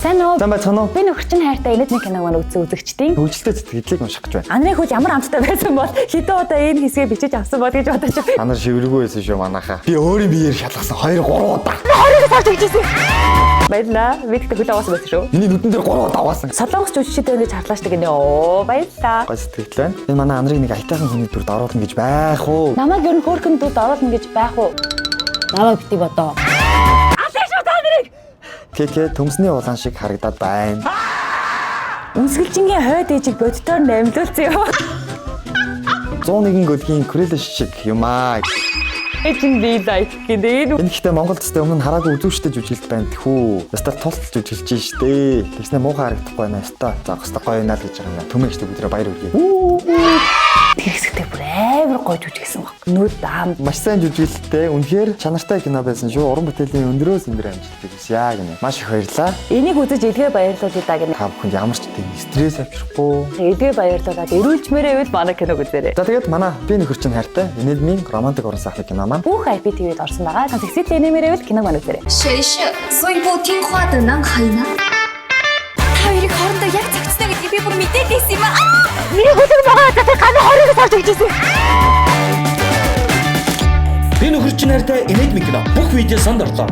Сайн уу? Сайн байцгаана уу? Би нөхөр чинь хайртай энэд нэг киног маань үзэгчдийн. Хөгжилтэй сэтгэлийг унших гэж байна. Андрын хүүд ямар амттай байсан бол хэдэн удаа энэ хэсгээ бичиж авсан бол гэж бодож байна. Та нар шивэргүй байсан шүү манайхаа. Би өөрийн биеэр шалгасан 2 3 удаа. Хорыг сарж хийжсэн. Баярлаа. Видео хөл авсан байсан шүү. Миний нүдэн дээр 3 удаа аваасан. Солонгос жүжигчтэй гэж харлааш гэнэ. Оо, баярлаа. Гой сэтгэл байна. Энэ манай Андрыг нэг айтайхан хүний дүрд оруулна гэж байх уу? Намайг ер нь хөөрхөн дүрд оруулна гэж байх уу? Намайг бити бодоо. Кэкэ төмсний улаан шиг харагдаад байна. Үнсгэлжингийн хойд ээжийг боддоор намжуулсан юм. 101 гөлгийн крэлэш шиг юмаа. Эчин би лайк гэдэг. Энэ ихтэй Монголд тест өмнө хараагүй үзүүштэй жүжиглэлт байна тэхүү. Ястаа тулталж жүжиглэж штэ. Тэгснэ муухай харагдахгүй байна ястаа. За хөстө гоё наад гэж байгаа юм. Төмөг штэ бүдрэ баяр үргээ. Тэр хэсэгтээ бүр амар гоё жүжигсэн баг. Нүд даам. Маш сайн жүжиглэлттэй. Үнэхээр чанартай кино байсан шүү. Уран бүтээлийн өндрөөс өндөр амжилттай хүсье гэнэ. Маш их баярлалаа. Энийг үзэж эдгээр баярлуулъя да гэнэ. Та бүхэнд ямар ч тийм стресс авчрахгүй. Эдгээр баярлуулаад эрүүлчмээрээ байвал манай киног үзээрэй. За тэгээд манай би нөхөр чинь хайртай. Энэлмийн романтик уран сайхны кино маань Бүх IPTV-д орсон байгаа. Сексит энемээрээ байвал киног маань үзээрэй. 谁是最不听话的男孩呢？ Та хоёрыг хоорондоо яг цогцтой гэдгийг би бүр мэдээд байсан юм аа. Миний хөлөг байгаа за ганы хорыг сарж хийжсэн. Би нөхөр чинь хайртай энэд минь кино бүх видео санд орлоо.